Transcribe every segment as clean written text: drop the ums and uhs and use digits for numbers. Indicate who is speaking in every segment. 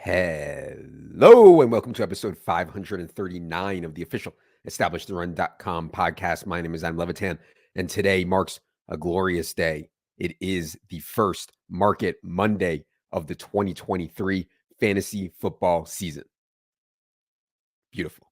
Speaker 1: Hello and welcome to episode 539 of the official EstablishTheRun.com podcast. My name is Levitan, and today marks a glorious day. It is the first market Monday of the 2023 fantasy football season. Beautiful.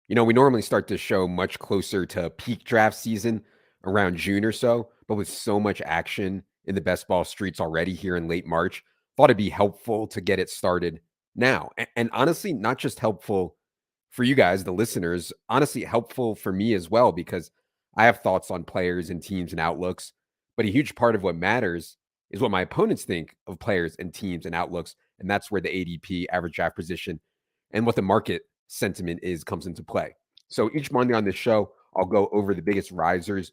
Speaker 1: You know, we normally start the show much closer to peak draft season around June or so, but with so much action in the best ball streets already here in late March, thought it'd be helpful to get it started now. And honestly, not just helpful for you guys, the listeners, honestly, helpful for me as well, because I have thoughts on players and teams and outlooks. But a huge part of what matters is what my opponents think of players and teams and outlooks. And that's where the ADP, average draft position, and what the market sentiment comes into play. So each Monday on this show, I'll go over the biggest risers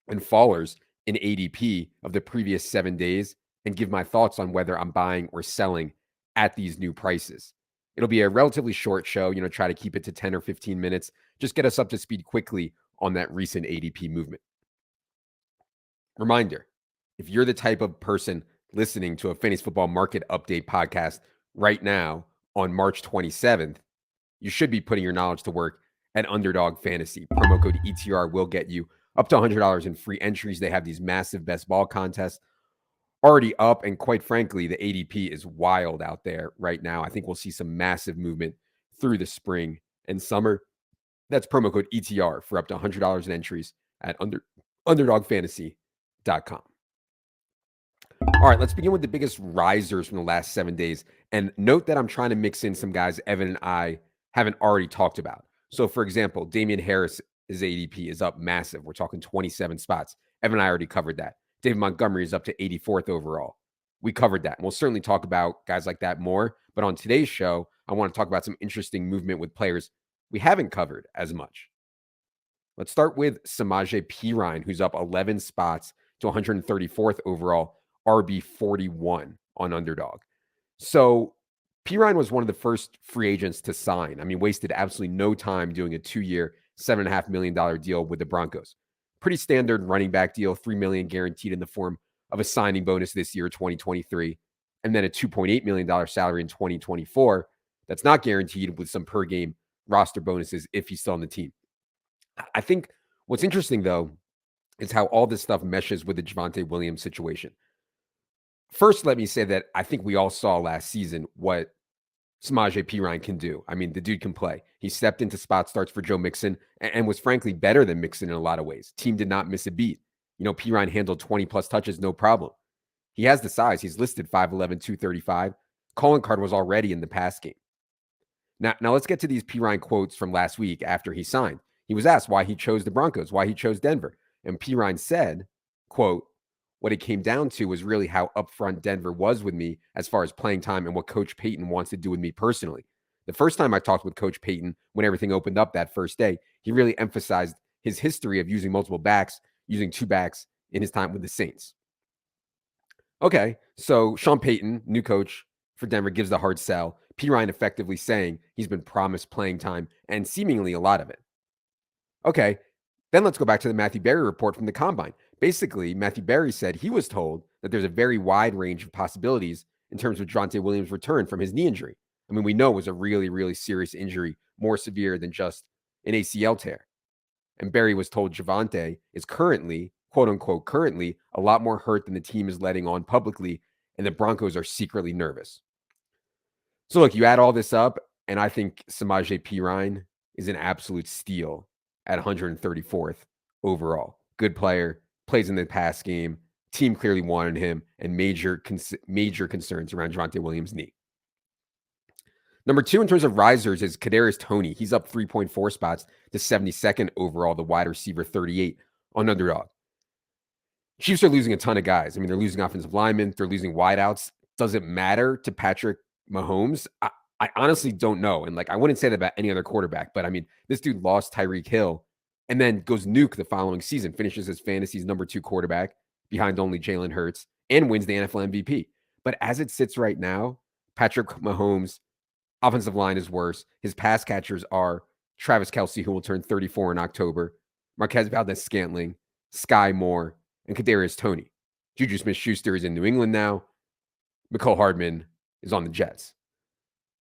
Speaker 1: and fallers in ADP of the previous 7 days and give my thoughts on whether I'm buying or selling at these new prices. It'll be a relatively short show, try to keep it to 10 or 15 minutes. Just get us up to speed quickly on that recent ADP movement. Reminder, if you're the type of person listening to a fantasy football market update podcast right now on March 27th, you should be putting your knowledge to work at Underdog Fantasy. Promo code ETR will get you up to $100 in free entries. They have these massive best ball contests already up. And quite frankly, the ADP is wild out there right now. I think we'll see some massive movement through the spring and summer. That's promo code ETR for up to $100 in entries at underdogfantasy.com. All right, let's begin with the biggest risers from the last 7 days. And note that I'm trying to mix in some guys Evan and I haven't already talked about. So, for example, Damian Harris' ADP is up massive. We're talking 27 spots. Evan and I already covered that. David Montgomery is up to 84th overall. We covered that. And we'll certainly talk about guys like that more. But on today's show, I want to talk about some interesting movement with players we haven't covered as much. Let's start with Samaje Perine, who's up 11 spots to 134th overall, RB 41 on Underdog. So Perine was one of the first free agents to sign. I mean, wasted absolutely no time doing a 2-year, $7.5 million deal with the Broncos. Pretty standard running back deal, $3 million guaranteed in the form of a signing bonus this year, 2023, and then a $2.8 million salary in 2024 that's not guaranteed with some per game roster bonuses if he's still on the team. I think what's interesting, though, is how all this stuff meshes with the Javonte Williams situation. First, let me say that I think we all saw last season what Samaje Perine can do. I mean, the dude can play. He stepped into spot starts for Joe Mixon and was frankly better than Mixon in a lot of ways. Team did not miss a beat. Perine handled 20 plus touches, no problem. He has the size. He's listed 5'11", 235. Calling card was already in the pass game. Now let's get to these Perine quotes from last week after he signed. He was asked why he chose the Broncos, why he chose Denver. And Perine said, quote, "What it came down to was really how upfront Denver was with me as far as playing time and what Coach Payton wants to do with me personally. The first time I talked with Coach Payton, when everything opened up that first day, he really emphasized his history of using multiple backs, using two backs in his time with the Saints." Okay, so Sean Payton, new coach for Denver, gives the hard sell. Perine effectively saying he's been promised playing time and seemingly a lot of it. Okay, then let's go back to the Matthew Berry report from the Combine. Basically, Matthew Berry said he was told that there's a very wide range of possibilities in terms of Javonte Williams' return from his knee injury. I mean, we know it was a really, really serious injury, more severe than just an ACL tear. And Berry was told Javonte is currently, quote unquote, currently a lot more hurt than the team is letting on publicly, and the Broncos are secretly nervous. So look, you add all this up, and I think Samaje Perine is an absolute steal at 134th overall. Good player, plays in the pass game, team clearly wanted him, and major concerns around Javonte Williams' knee. Number 2 in terms of risers is Kadarius Tony. He's up 3.4 spots to 72nd overall, the wide receiver 38 on Underdog. Chiefs are losing a ton of guys. I mean, they're losing offensive linemen, they're losing wideouts. Does it matter to Patrick Mahomes? I honestly don't know. And I wouldn't say that about any other quarterback, but I mean, this dude lost Tyreek Hill and then goes nuke the following season, finishes as fantasy's number 2 quarterback behind only Jalen Hurts and wins the NFL MVP. But as it sits right now, Patrick Mahomes' offensive line is worse. His pass catchers are Travis Kelce, who will turn 34 in October, Marquez Valdez-Scantling, Sky Moore, and Kadarius Tony. Juju Smith-Schuster is in New England now. Mecole Hardman is on the Jets.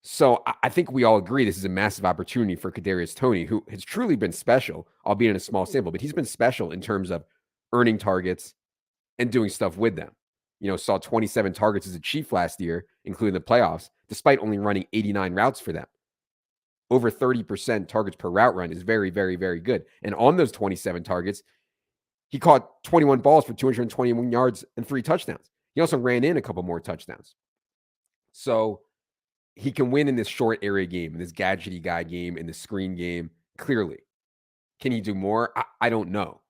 Speaker 1: So I think we all agree this is a massive opportunity for Kadarius Tony, who has truly been special, albeit in a small sample, but he's been special in terms of earning targets and doing stuff with them. Saw 27 targets as a Chief last year, including the playoffs, despite only running 89 routes for them. Over 30% targets per route run is very, very, very good. And on those 27 targets, he caught 21 balls for 221 yards and 3 touchdowns. He also ran in a couple more touchdowns. So he can win in this short area game, in this gadgety guy game, in the screen game, clearly. Can he do more? I don't know.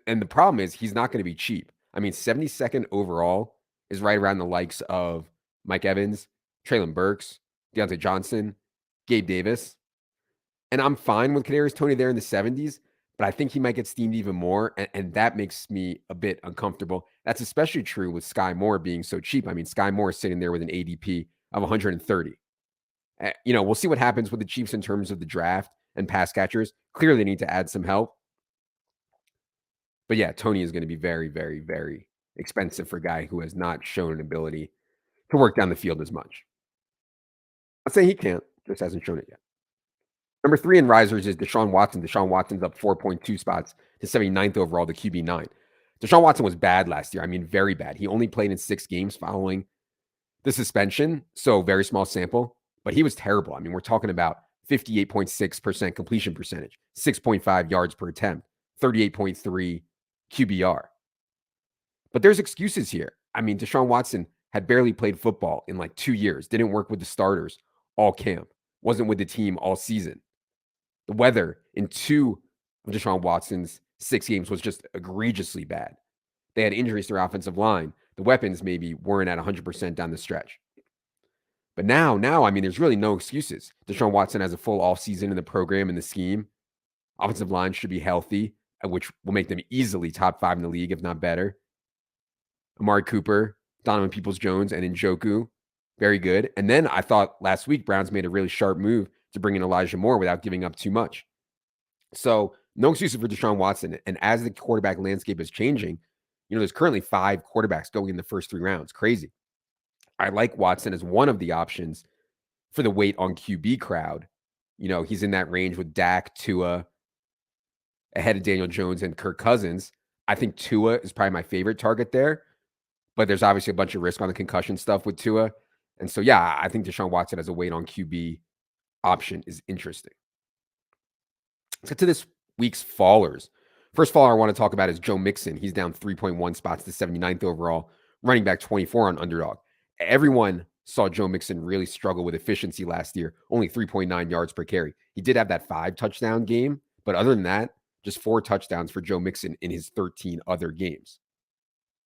Speaker 1: And the problem is he's not going to be cheap. I mean, 72nd overall is right around the likes of Mike Evans, Treylon Burks, Deontay Johnson, Gabe Davis. And I'm fine with Kadarius Tony there in the 70s, but I think he might get steamed even more, and that makes me a bit uncomfortable. That's especially true with Sky Moore being so cheap. I mean, Sky Moore is sitting there with an ADP of 130. We'll see what happens with the Chiefs in terms of the draft and pass catchers. Clearly, they need to add some help. But yeah, Tony is going to be very, very, very expensive for a guy who has not shown an ability to work down the field as much. I'd say he can't, just hasn't shown it yet. Number 3 in risers is DeSean Watson. DeSean Watson's up 4.2 spots to 79th overall, the QB9. DeSean Watson was bad last year. I mean, very bad. He only played in 6 games following the suspension, so very small sample, but he was terrible. I mean, we're talking about 58.6% completion percentage, 6.5 yards per attempt, 38.3 QBR. But there's excuses here. I mean, DeSean Watson had barely played football in like 2 years, didn't work with the starters all camp, wasn't with the team all season. The weather in 2 of DeSean Watson's 6 games was just egregiously bad. They had injuries to their offensive line. The weapons maybe weren't at 100% down the stretch. But now, I mean, there's really no excuses. DeSean Watson has a full offseason in the program and the scheme. Offensive line should be healthy, which will make them easily top 5 in the league, if not better. Amari Cooper, Donovan Peoples-Jones, and Njoku, very good. And then I thought last week Browns made a really sharp move to bring in Elijah Moore without giving up too much. So no excuses for DeSean Watson. And as the quarterback landscape is changing, there's currently 5 quarterbacks going in the first 3 rounds. Crazy. I like Watson as one of the options for the weight on QB crowd. He's in that range with Dak, Tua, ahead of Daniel Jones and Kirk Cousins. I think Tua is probably my favorite target there, but there's obviously a bunch of risk on the concussion stuff with Tua. And so, yeah, I think DeSean Watson as a weight on QB option is interesting. Let's get to this week's fallers. First faller I want to talk about is Joe Mixon. He's down 3.1 spots to 79th overall, running back 24 on Underdog. Everyone saw Joe Mixon really struggle with efficiency last year, only 3.9 yards per carry. He did have that 5-touchdown game, but other than that, just 4 touchdowns for Joe Mixon in his 13 other games.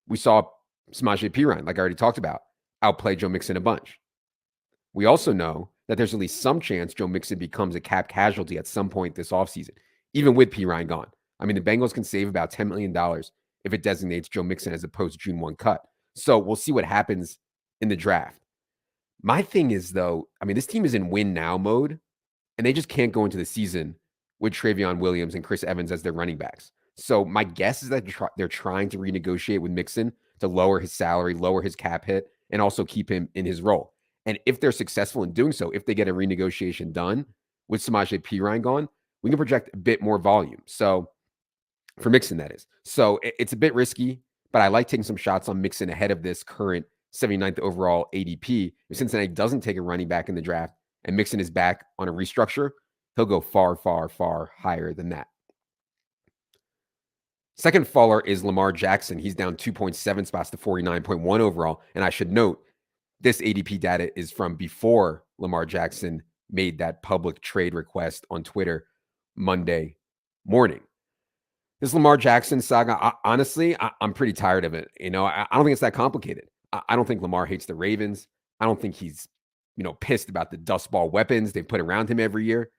Speaker 1: We saw Samaje Perine, like I already talked about, outplay Joe Mixon a bunch. We also know that there's at least some chance Joe Mixon becomes a cap casualty at some point this offseason, even with Perine gone. I mean, the Bengals can save about $10 million if it designates Joe Mixon as a post-June 1 cut. So we'll see what happens in the draft. My thing is, though, I mean, this team is in win now mode, and they just can't go into the season with Travion Williams and Chris Evans as their running backs. So my guess is that they're trying to renegotiate with Mixon to lower his salary, lower his cap hit, and also keep him in his role. And if they're successful in doing so, if they get a renegotiation done with Samaje Perine gone, we can project a bit more volume. So for Mixon, that is. So it's a bit risky, but I like taking some shots on Mixon ahead of this current 79th overall ADP. If Cincinnati doesn't take a running back in the draft and Mixon is back on a restructure, he'll go far, far, far higher than that. Second faller is Lamar Jackson. He's down 2.7 spots to 49.1 overall. And I should note, this ADP data is from before Lamar Jackson made that public trade request on Twitter Monday morning. This Lamar Jackson saga, honestly, I'm pretty tired of it. I don't think it's that complicated. I don't think Lamar hates the Ravens. I don't think he's, pissed about the dust ball weapons they put around him every year.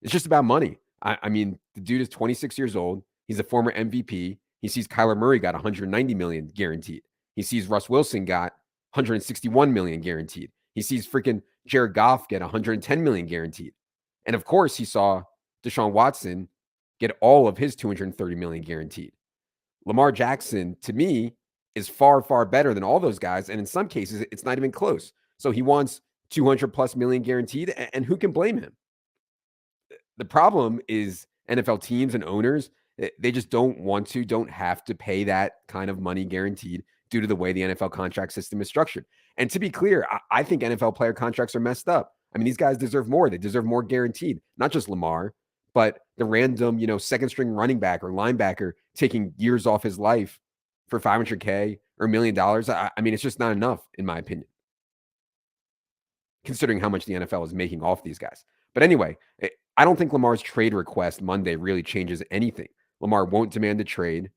Speaker 1: It's just about money. I mean, the dude is 26 years old. He's a former MVP. He sees Kyler Murray got 190 million guaranteed. He sees Russ Wilson got 161 million guaranteed. He sees freaking Jared Goff get 110 million guaranteed. And of course, he saw DeSean Watson get all of his 230 million guaranteed. Lamar Jackson, to me, is far, far better than all those guys. And in some cases, it's not even close. So he wants 200 plus million guaranteed, and who can blame him? The problem is NFL teams and owners, they just don't have to pay that kind of money guaranteed due to the way the NFL contract system is structured. And to be clear, I think NFL player contracts are messed up. I mean, these guys deserve more. They deserve more guaranteed, not just Lamar, but the random, second string running back or linebacker taking years off his life for 500K or $1 million. I mean, it's just not enough, in my opinion, considering how much the NFL is making off these guys. But anyway, I don't think Lamar's trade request Monday really changes anything. Lamar won't demand a trade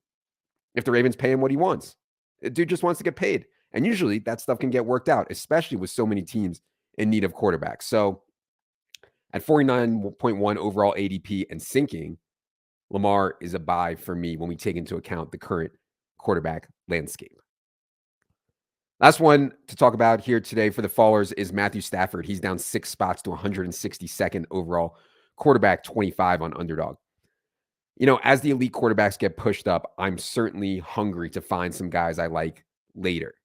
Speaker 1: if the Ravens pay him what he wants. The dude just wants to get paid. And usually that stuff can get worked out, especially with so many teams in need of quarterbacks. So at 49.1 overall ADP and sinking, Lamar is a buy for me when we take into account the current quarterback landscape. Last one to talk about here today for the fallers is Matthew Stafford. He's down 6 spots to 162nd overall, quarterback 25 on Underdog. As the elite quarterbacks get pushed up, I'm certainly hungry to find some guys I like later.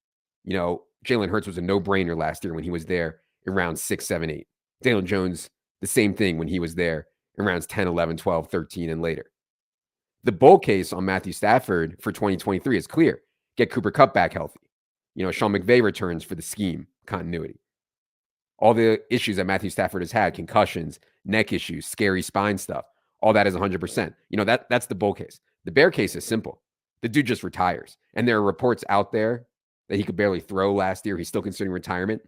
Speaker 1: Jalen Hurts was a no-brainer last year when he was there in rounds 6, 7, 8. Daniel Jones, the same thing when he was there in rounds 10, 11, 12, 13, and later. The bull case on Matthew Stafford for 2023 is clear. Get Cooper Kupp back healthy. Sean McVay returns for the scheme continuity. All the issues that Matthew Stafford has had, concussions, neck issues, scary spine stuff, all that is 100%. That's the bull case. The bear case is simple. The dude just retires. And there are reports out there that he could barely throw last year. He's still considering retirement.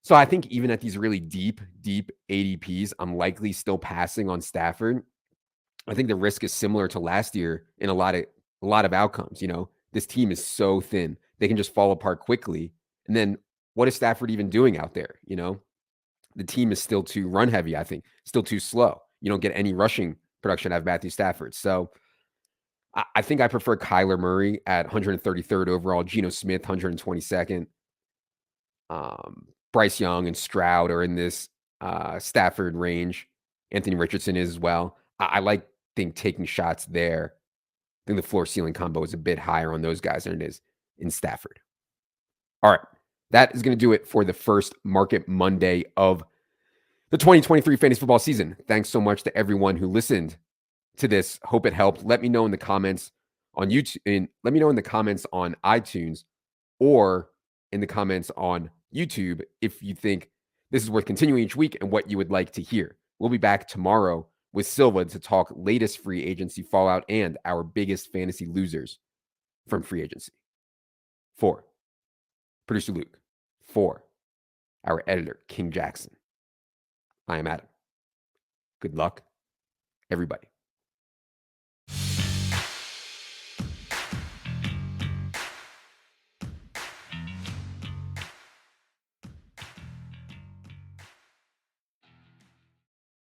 Speaker 1: So I think even at these really deep ADPs, I'm likely still passing on Stafford. I think the risk is similar to last year in a lot of outcomes. This team is so thin. They can just fall apart quickly. And then what is Stafford even doing out there? The team is still too run heavy, I think, still too slow. You don't get any rushing production out of Matthew Stafford. So I think I prefer Kyler Murray at 133rd overall, Geno Smith 122nd. Bryce Young and Stroud are in this Stafford range. Anthony Richardson is as well. I think taking shots there. I think the floor ceiling combo is a bit higher on those guys than it is in Stafford. All right. That is going to do it for the first Market Monday of the 2023 fantasy football season. Thanks so much to everyone who listened to this. Hope it helped. Let me know in the comments on YouTube, and let me know in the comments on iTunes or in the comments on YouTube if you think this is worth continuing each week and what you would like to hear. We'll be back tomorrow with Silva to talk latest free agency fallout and our biggest fantasy losers from free agency. For producer Luke, for our editor, King Jackson, I am Adam. Good luck, everybody.